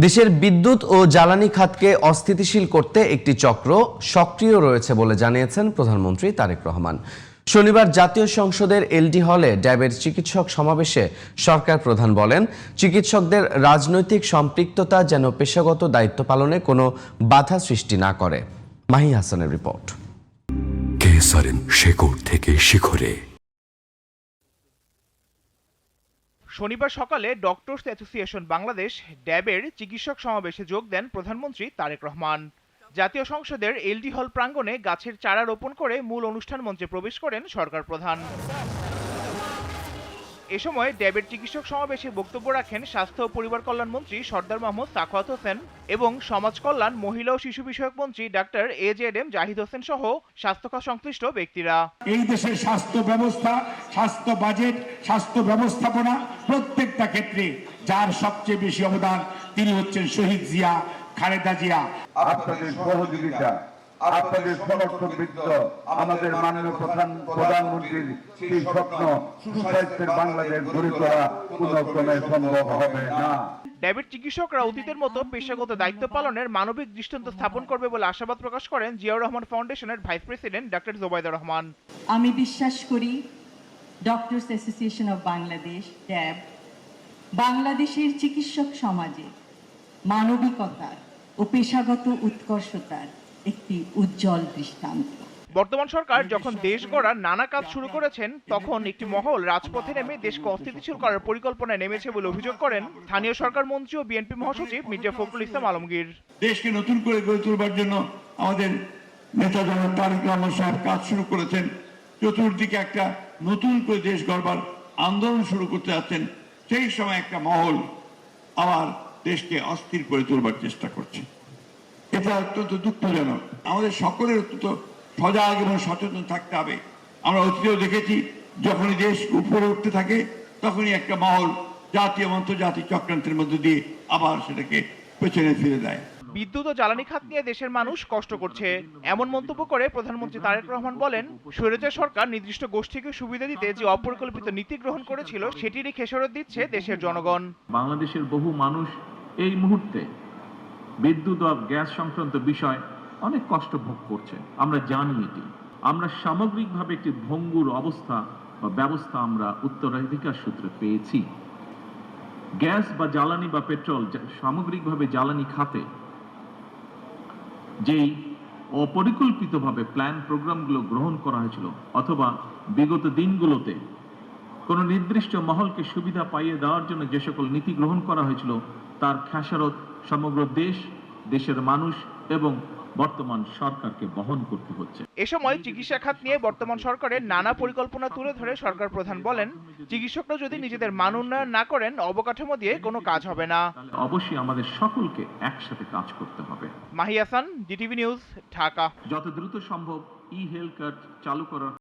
দেশের বিদ্যুৎ ও জ্বালানি খাতকে অস্থিতিশীল করতে একটি চক্র সক্রিয় রয়েছে বলে জানিয়েছেন প্রধানমন্ত্রী তারেক রহমান। শনিবার জাতীয় সংসদের এলডি হলে ড্যাবের চিকিৎসক সমাবেশে সরকার প্রধান বলেন, চিকিৎসকদের রাজনৈতিক সম্পৃক্ততা যেন পেশাগত দায়িত্ব পালনে কোনো বাধা সৃষ্টি না করে। মাহি হাসানের রিপোর্ট। শেকড় থেকে শিখরে। শনিবার সকালে ডক্টরস অ্যাসোসিয়েশন বাংলাদেশ ড্যাবের চিকিৎসক সমাবেশে যোগ দেন প্রধানমন্ত্রী তারেক রহমান। জাতীয় সংসদের এলডি হল প্রাঙ্গণে গাছের চারা রোপণ করে মূল অনুষ্ঠান মঞ্চে প্রবেশ করেন সরকার প্রধান। এ সময় ড্যাবের চিকিৎসক সমাবেশে বক্তব্য রাখেন স্বাস্থ্য ও পরিবার কল্যাণ মন্ত্রী সরদার মাহমুদ সাখাওয়াত হোসেন এবং সমাজ কল্যাণ, মহিলা ও শিশু বিষয়ক মন্ত্রী ডাক্তার AJM জাহিদ হোসেন সহ স্বাস্থ্য সংশ্লিষ্ট ব্যক্তিরা। এই দেশের স্বাস্থ্য ব্যবস্থা, স্বাস্থ্য বাজেট, স্বাস্থ্য ব্যবস্থাপনা প্রত্যেকটা ক্ষেত্রে যার সবচেয়ে বেশি অবদান তিনি হচ্ছেন শহীদ জিয়া, খালেদা জিয়া। আপনাদের সহযোগিতা, আপনাদের সমর্থনবৃত্ত আমাদের মাননীয় প্রধানমন্ত্রীর সেই স্বপ্ন সুস্বাস্থ্যের বাংলাদেশ গড়ে তোলা কোনো ক্রমে সম্ভব হবে না। ড্যাবের চিকিৎসকরা অতীতের মতো পেশাগত দায়িত্ব পালনের মানবিক দৃষ্টান্ত স্থাপন করবে বলে আশাবাদ প্রকাশ করেন জিয়াউর রহমান ফাউন্ডেশনের vice president doctor Zubaida Rahman. আমি বিশ্বাস করি ডক্টরস অ্যাসোসিয়েশন অব বাংলাদেশ ড্যাব বাংলাদেশের চিকিৎসক সমাজে মানবিকতার ও পেশাগত উৎকর্ষতার একটি উজ্জ্বল দৃষ্টান্ত। বর্তমান সরকার যখন দেশ গড়ার নানা কাজ শুরু করেছেন, তখন একটি মহল রাজপথে নেমে দেশকে অস্থিতিশীল করার পরিকল্পনায় নেমেছে বলে অভিযোগ করেন স্থানীয় সরকার মন্ত্রী ও বিএনপি মহাসচিব মির্জা ফখরুল ইসলাম আলমগীর। দেশকে নতুন করে গড়ে তোলবার জন্য আমাদের নেতা জনাব তারেক রহমান সাহেব কাজ শুরু করেছেন। চতুর্দিকে একটা নতুন করে দেশ গড়বার আন্দোলন শুরু করতে যাচ্ছেন। সেই সময় একটা মহল আবার দেশকে অস্থির করে তোলবার চেষ্টা করছে। এটা অত্যন্ত দুঃখজনক। আমাদের সকলের অত্যন্ত সজাগ এবং সচেতন থাকতে হবে। আমরা অতীতেও দেখেছি, যখনই দেশ উপরে উঠতে থাকে তখনই একটা মহল জাতীয় ও আন্তর্জাতিক চক্রান্তের মধ্যে দিয়ে আবার সেটাকে পেছনে ফিরে দেয়। বিদ্যুৎ ও জ্বালানি খাত নিয়ে দেশের মানুষ কষ্ট করছে, এমন মন্তব্য করে প্রধানমন্ত্রী তারেক রহমান বলেন, স্বৈরাচার সরকার নির্দিষ্ট গোষ্ঠীকে সুবিধা দিতে যে অপরিকল্পিত নীতি গ্রহণ করেছিল সেটিরই খেসারত দিচ্ছে দেশের জনগণ। বাংলাদেশের বহু মানুষ এই মুহূর্তে বিদ্যুৎ ও গ্যাস সংক্রান্ত বিষয় অনেক কষ্ট ভোগ করছে। আমরা জানি এটি। আমরা সামগ্রিকভাবে একটি ভঙ্গুর অবস্থা বা ব্যবস্থা আমরা উত্তরাধিকার সূত্রে পেয়েছি। গ্যাস বা জ্বালানি বা পেট্রোল সামগ্রিকভাবে জ্বালানি খাতে যেই অপরিকল্পিতভাবে প্ল্যান প্রোগ্রামগুলো গ্রহণ করা হয়েছিল, অথবা বিগত দিনগুলোতে কোনো নির্দিষ্ট মহলকে সুবিধা পাইয়ে দেওয়ার জন্য যে সকল নীতি গ্রহণ করা হয়েছিল, তার খেসারত সমগ্র দেশের মানুষ এবং বর্তমান সরকারকে বহন করতে হচ্ছে। এ সময় চিকিৎসা খাত নিয়ে বর্তমান সরকারের নানা পরিকল্পনা তুলে ধরে সরকার প্রধান বলেন, চিকিৎসকরা যদি নিজেদের মান উন্নয়ন না করেন, অবকাঠামো দিয়ে কোনো কাজ হবে না। অবশ্যই আমাদের সকলকে একসাথে কাজ করতে হবে। Mahi Hasan, DTV news, Dhaka. যত দ্রুত সম্ভব ই হেলথ কার্ড চালু করার